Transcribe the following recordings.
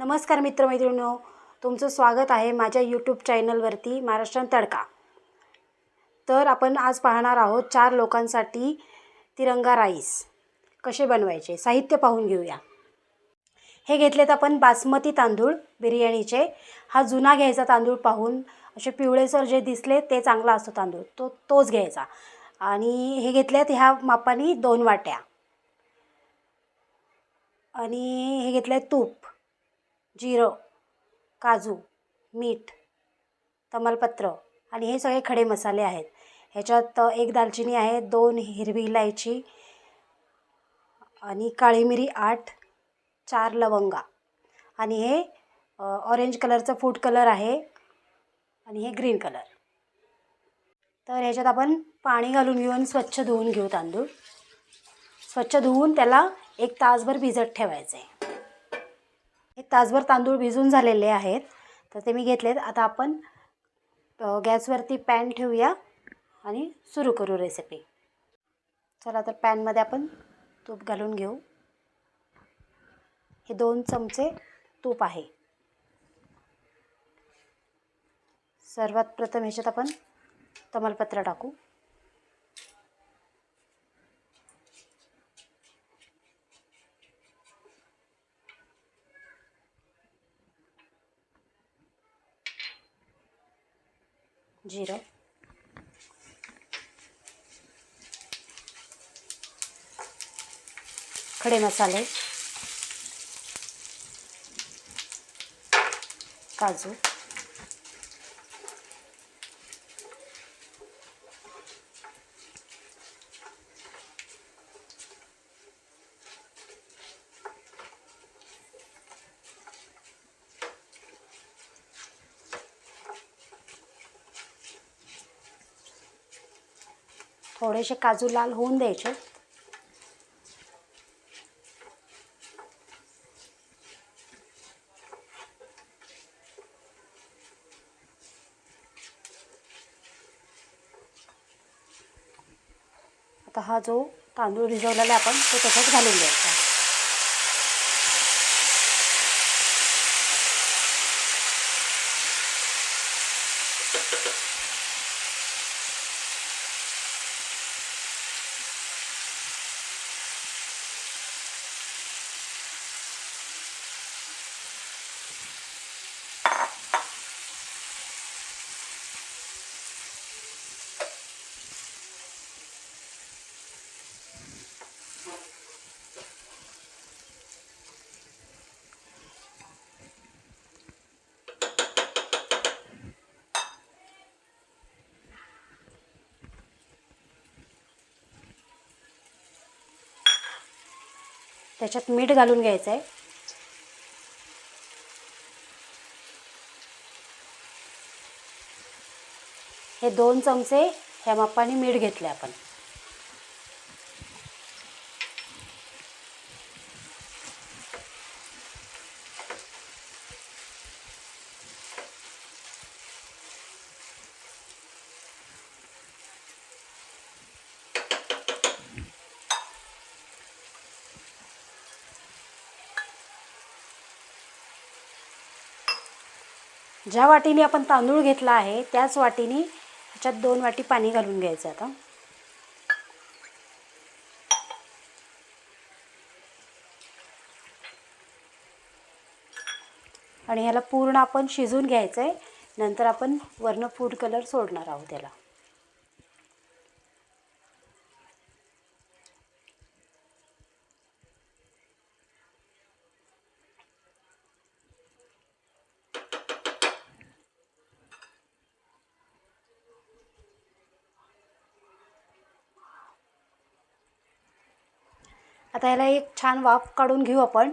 नमस्कार मित्रमैत्रिणींनो, तुमचं स्वागत आहे माझ्या यूट्यूब चॅनलवरती महाराष्ट्रीयन तडका। तर आपण आज पाहणार आहोत 4 लोकांसाठी तिरंगा राईस कसे बनवायचे। साहित्य पाहून घेऊया। हे घेतलेत आपण बासमती तांदूळ बिर्याणीचे। हा जुना घ्यायचा तांदूळ पाहून, असे पिवळेसर जे दिसले ते चांगला असतो तांदूळ, तोच घ्यायचा। आणि हे घेतलेत ह्या मापाने 2 वाट्या। आणि हे घेतले तूप, जिरं, काजू, मीठ, तमालपत्र आणि हे सगळे खडे मसाले आहेत। ह्याच्यात 1 दालचिनी आहे, 2 हिरवी इलायची आणि काळी मिरी 8, 4 लवंगा आणि हे ऑरेंज कलरचा फूड कलर आहे आणि हे ग्रीन कलर। तर ह्याच्यात आपण पाणी घालून घेऊन स्वच्छ धुवून घेऊ तांदूळ। स्वच्छ धुवून त्याला 1 तासभर भिजत ठेवायचे। 1 तासभर तांदूळ भिजून झालेले आहेत, तर ते मी घेतलेत। आता आपण गॅसवरती पॅन ठेवूया आणि सुरू करू रेसिपी। चला, तर पॅनमध्ये आपण तूप घालून घेऊ। हे 2 चमचे तूप आहे। सर्वात प्रथम ह्याच्यात आपण तमालपत्र टाकू। जिरं, खडे मसाले, काजू, थोडेसे काजू लाल होऊन द्यायचे। आता हा जो तांदूळ भिजवलेला आपण तो त्याच्यात घालून द्यायचा। त्याच्यात मीठ घालून घ्यायचं आहे। हे 2 चमचे ह्या मापाने मीठ घेतले आपण। ज्या वाटीने आपण तांदूळ घेतला आहे त्याच वाटीने ह्याच्यात 2 वाटी पाणी घालून घ्यायचं आता। आणि ह्याला पूर्ण आपण शिजवून घ्यायचं आहे। नंतर आपण वरनं फूड कलर सोडणार आहोत त्याला। आता याला एक छान वाफ काढून घेऊ आपण।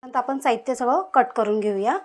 नंतर आपण साहित्य सगळं कट करून घेऊया।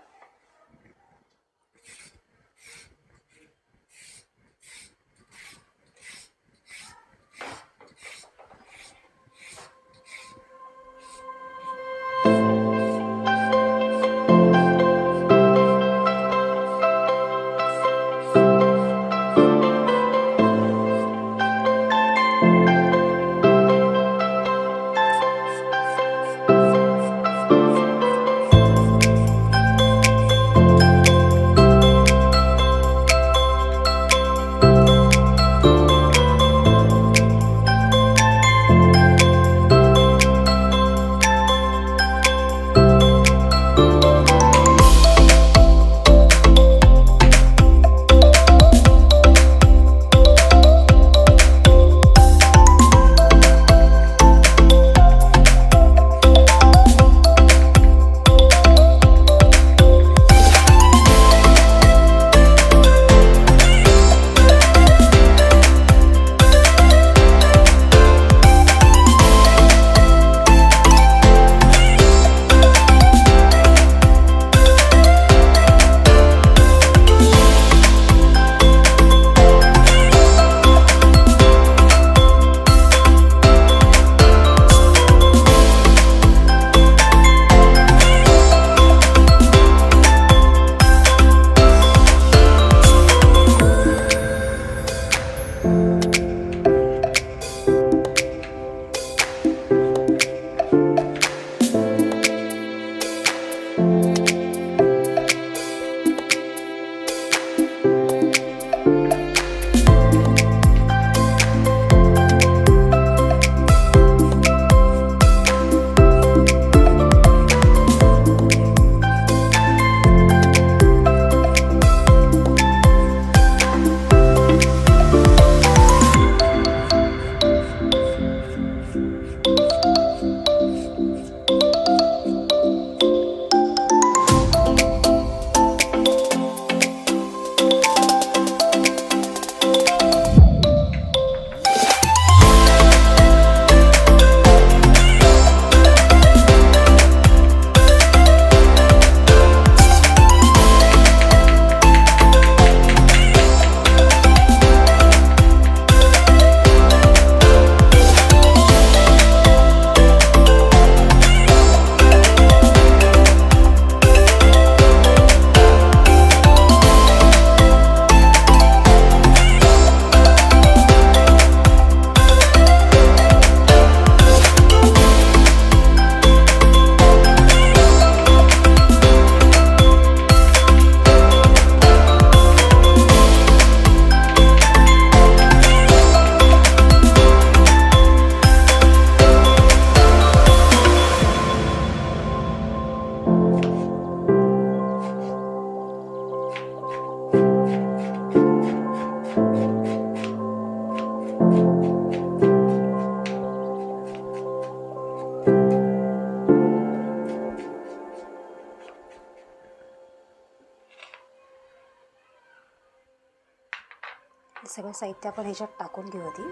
सगळं साहित्य आपण ह्याच्यात टाकून घेऊ आधी.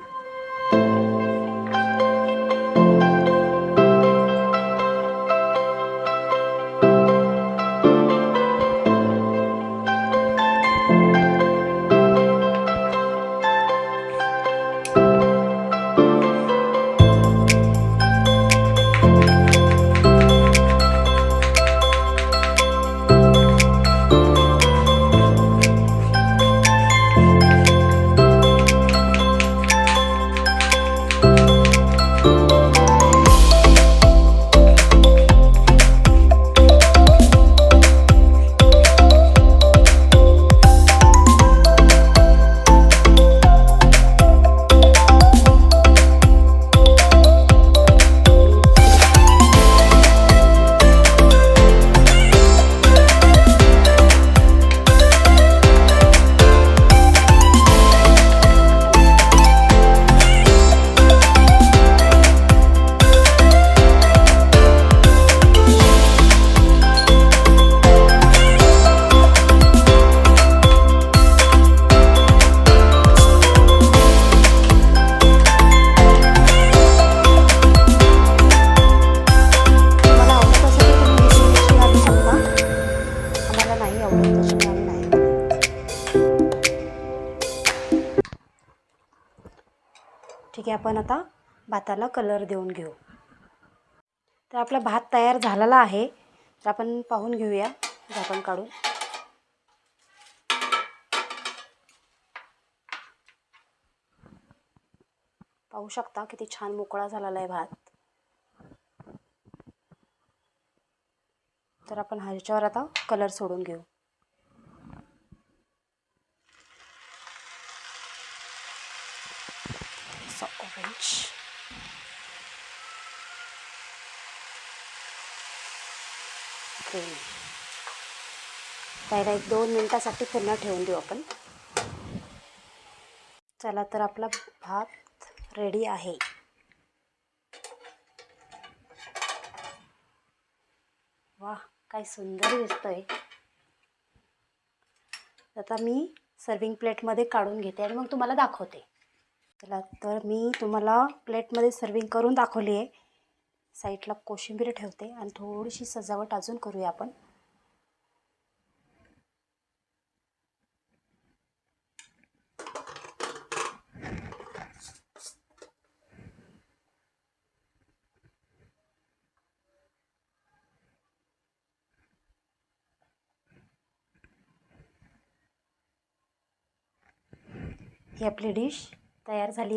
ठीक आहे, आपण आता भाताला कलर देऊन घेऊ. तर आपला भात तयार झालेला आहे. तर आपण पाहून घेऊया झाकण काढून. पाहू शकता किती छान मोकळा झालेला आहे भात. तर आपण ह्याच्यावर आता कलर सोडून घेऊ. Orange, green. त्याला 1-2 मिनिटासाठी पुन्हा ठेवून देऊ आपण. चला, तर आपला भात रेडी आहे. वाह, काय सुंदर दिसतंय. आता मी सर्विंग प्लेटमध्ये काढून घेते आणि मग तुम्हाला दाखवते. चला, तर मी तुम्हाला प्लेटमध्ये सर्विंग करून दाखवली आहे. साईडला कोशिंबीर ठेवते आणि थोडीशी सजावट अजून करूया आपण. ही आपली डिश तयार झाली आहे.